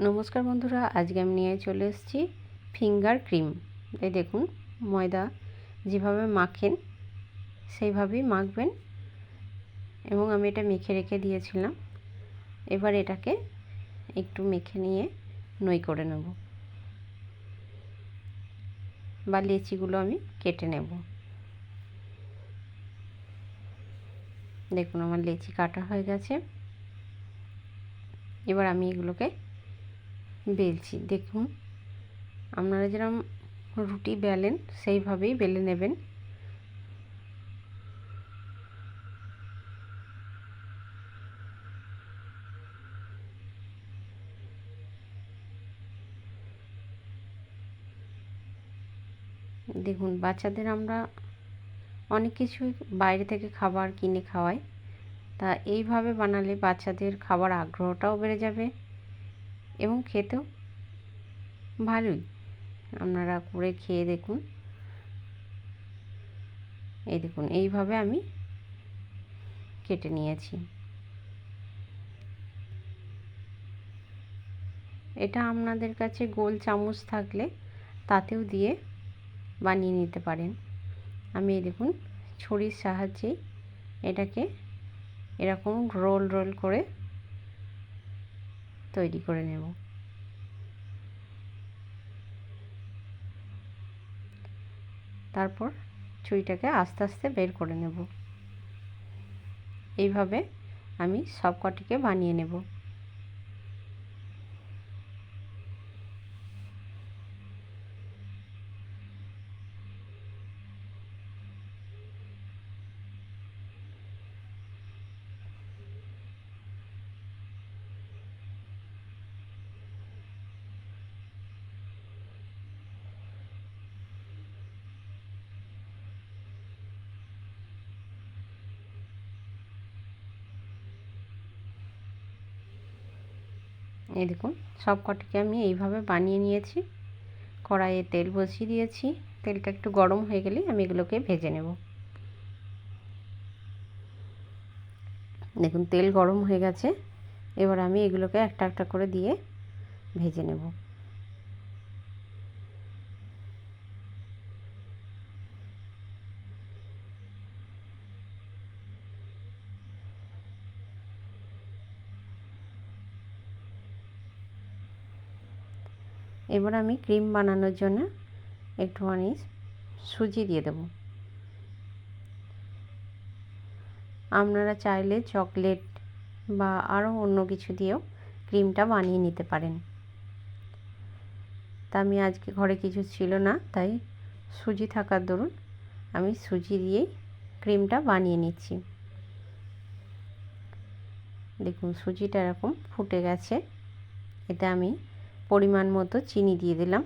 নমস্কার বন্ধুরা, আজকে আমি নিয়ে চলে এসেছি ফিঙ্গার ক্রিম। এই দেখুন, ময়দা যেভাবে মাখেন সেইভাবেই মাখবেন এবং আমি এটা মেখে রেখে দিয়েছিলাম। এবার এটাকে একটু মেখে নিয়ে নই করে নেব বা লেচিগুলো আমি কেটে নেব। দেখুন আমার লেচি কাটা হয়ে গেছে। এবার আমি এগুলোকে বেলছি। দেখুন আপনারা যেরকম রুটি বেলেন সেইভাবেই বেলে নেবেন। দেখুন বাচ্চাদের আমরা অনেক কিছুই বাইরে থেকে খাবার কিনে খাওয়াই, তা এইভাবে বানালে বাচ্চাদের খাবার আগ্রহটাও বেড়ে যাবে এবং খেতেও ভালোই। আপনারা করে খেয়ে দেখুন। এই দেখুন এইভাবে আমি কেটে নিয়েছি। এটা আপনাদের কাছে গোল চামচ থাকলে তাতেও দিয়ে বানিয়ে নিতে পারেন। আমি এই দেখুন ছুরির সাহায্যেই এটাকে এরকম রোল রোল করে তৈরি করে নেব। তারপর ছুরিটাকে আস্তে আস্তে বের করে নেব। এইভাবে আমি সব কটিকে বানিয়ে নেব। এই দেখুন সব কটিকে আমি এইভাবে বানিয়ে নিয়েছি। কড়াইয়ে তেল বসিয়ে দিয়েছি। তেলটা একটু গরম হয়ে গেলেই আমি এগুলোকে ভেজে নেব। দেখুন তেল গরম হয়ে গেছে। এবার আমি এগুলোকে একটা একটা করে দিয়ে ভেজে নেব। এবার আমি ক্রিম বানানোর জন্য একটুখানি সুজি দিয়ে দেব। আপনারা চাইলে চকলেট বা আরও অন্য কিছু দিয়েও ক্রিমটা বানিয়ে নিতে পারেন। তা আমি আজকে ঘরে কিছু ছিল না, তাই সুজি থাকার দরুন আমি সুজি দিয়েই ক্রিমটা বানিয়ে নিচ্ছি। দেখুন সুজিটা এরকম ফুটে গেছে। এতে আমি পরিমাণ মতো চিনি দিয়ে দিলাম।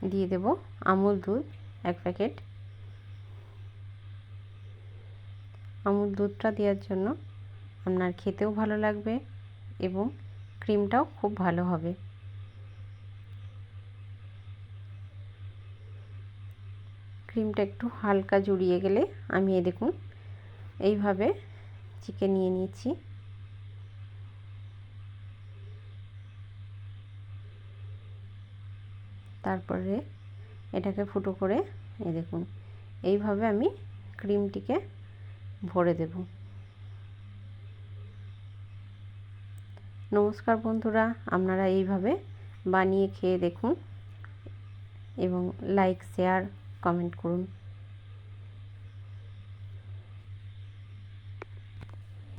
দিয়ে দেব আমুল দুধ 1 প্যাকেট। আমুল দুধটা দেওয়ার জন্য আপনার খেতেও ভালো লাগবে এবং ক্রিমটাও খুব ভালো হবে। ক্রিমটা একটু হালকা জড়িয়ে গেলে আমি দেখুন এইভাবে চিকে নিয়ে নিচ্ছি। তারপরে এটাকে ফুটো করে দেখুন এইভাবে আমি ক্রিমটিকে ভরে দেব। নমস্কার বন্ধুরা, আপনারা এইভাবে বানিয়ে খেয়ে দেখুন এবং লাইক শেয়ার কমেন্ট করুন।